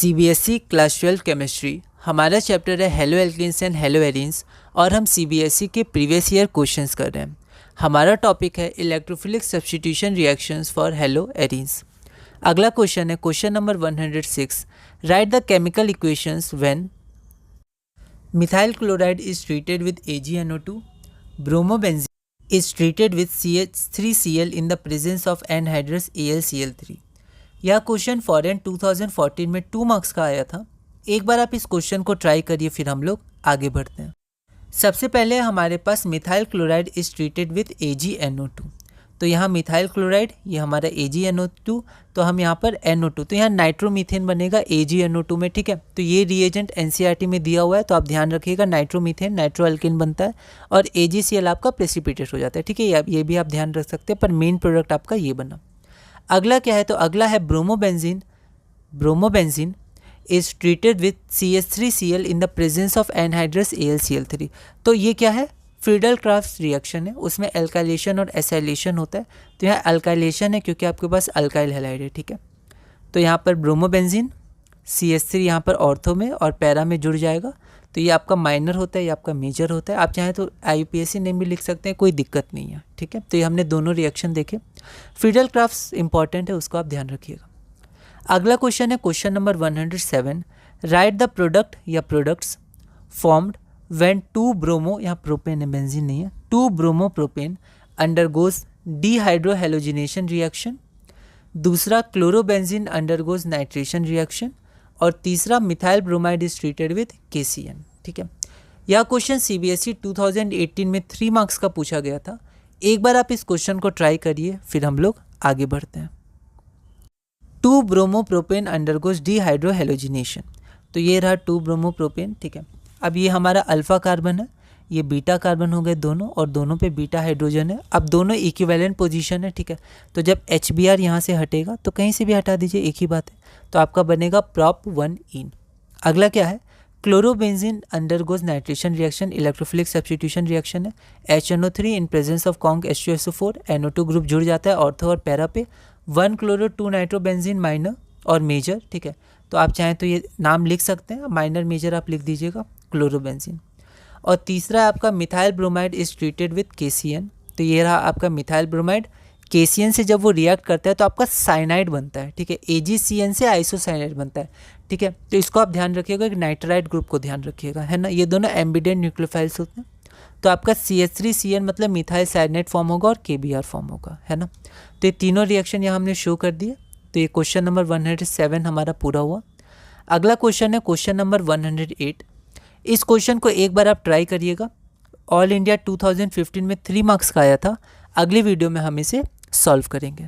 CBSE class 12 chemistry हमारा chapter है halo alkanes and halo arenes और हम सीबीएसई के प्रीवियस ईयर क्वेश्चंस कर रहे हैं। हमारा टॉपिक है electrophilic substitution reactions for hello arenes. अगला क्वेश्चन है question number 106। Right the chemical equations when methyl chloride is treated with AgNO2, bromobenzene is treated with CH3Cl in the presence of anhydrous AlCl3। यह question foreign 2014 में 2 marks का आया था। एक बार आप इस क्वेश्चन को ट्राई करिए, फिर हम लोग आगे बढ़ते हैं। सबसे पहले हमारे पास methyl chloride is treated with AgNO2। तो यहाँ मिथाइल क्लोराइड, ये हमारा AgNO2, तो हम यहाँ पर NO2, तो यहाँ नाइट्रोमीथेन बनेगा AgNO2 में, ठीक है। तो ये रिएजेंट NCERT में दिया हुआ है, तो आप ध्यान रखिएगा। नाइट्रोमीथेन नाइट्रो अल्केन बनता है और AgCl आपका प्रेसिपिटेट हो जाता है, ठीक है। ये भी आप ध्यान रख सकते हैं, पर मेन प्रोडक्ट आपका ये बना। अगला क्या है, तो अगला है bromobenzene. Bromobenzene is treated with CH3Cl in the presence of anhydrous AlCl3। तो ये क्या है, फ्रीडल क्राफ्ट रिएक्शन है, उसमें एल्काइलेशन और एसाइलेशन होता है। तो यहाँ एल्काइलेशन है क्योंकि आपके पास अल्काइल हैलाइड है, ठीक है। तो यहाँ पर ब्रोमोबेंजीन CH3 यहाँ पर ऑर्थो में और पैरा में जुड़ जाएगा। तो ये आपका माइनर होता है, ये आपका मेजर होता है। आप चाहें तो IUPAC नेम भी लिख सकते हैं, कोई दिक्कत नहीं है, ठीक है। तो ये हमने दोनों रिएक्शन देखे। फ्रीडल क्राफ्ट इंपॉर्टेंट है, उसको आप ध्यान रखिएगा। अगला क्वेश्चन है question number 107। Right the product या प्रोडक्ट्स फॉर्म्ड व्हेन 2 ब्रोमो, यहाँ प्रोपेन है, बेंजीन नहीं है, 2 bromo propane undergoes dehydrohalogenation reaction. दूसरा क्लोरोबेंजीन अंडरगोज नाइट्रेशन रिएक्शन। और तीसरा methyl bromide is treated with KCN, ठीक है। यह क्वेश्चन CBSE 2018 में 3 मार्क्स का पूछा गया था। एक बार आप इस क्वेश्चन को ट्राई करिए, फिर हम लोग आगे बढ़ते हैं। 2 ब्रोमोप्रोपेन अंडरगोज डिहाइड्रोहेलोजिनेशन। तो ये रहा 2 ब्रोमोप्रोपेन, ठीक है। अब ये हमारा अल्फा कार्बन है, ये बीटा कार्बन हो गए दोनों, और दोनों पे बीटा हाइड्रोजन है। अब दोनों इक्विवेलेंट पोजीशन है, ठीक है। तो जब HBr यहाँ से हटेगा, तो कहीं से भी हटा दीजिए, एक ही बात है। तो आपका बनेगा prop 1ene। अगला क्या है, chlorobenzene undergoes nitration reaction, electrophilic substitution reaction है। HNO3 in presence of conc H2SO4, NO2 group जुड़ जाता है ऑर्थो और पैरा पे। 1 क्लोरो 2 नाइट्रोबेंजीन माइनर और मेजर, ठीक है। तो आप चाहें तो ये नाम लिख सकते हैं, माइनर मेजर आप लिख दीजिएगा, क्लोरोबेंजीन। और तीसरा आपका methyl bromide is treated with KCN। तो ये रहा आपका मिथाइल ब्रोमाइड। KCN से जब वो रिएक्ट करता है तो आपका साइनाइड बनता है, ठीक है। AgCN से आइसोसाइनाइड बनता है, ठीक है। तो इसको आप ध्यान रखिएगा, एक नाइट्राइड ग्रुप को ध्यान रखिएगा, है ना। ये दोनों एम्बिडेंट न्यूक्लियोफाइल्स होते हैं। तो आपका CH3CN मतलब मिथाइल साइनाइड फॉर्म होगा और KBr फॉर्म होगा, है ना। तो ये तीनों रिएक्शन यहाँ हमने शो कर दिए। तो ये क्वेश्चन नंबर 107 हमारा पूरा हुआ। अगला क्वेश्चन है क्वेश्चन नंबर 108। इस क्वेश्चन को एक बार आप ट्राई करिएगा। ऑल इंडिया 2015 में 3 मार्क्स का आया था। अगली वीडियो में हम इसे सॉल्व करेंगे।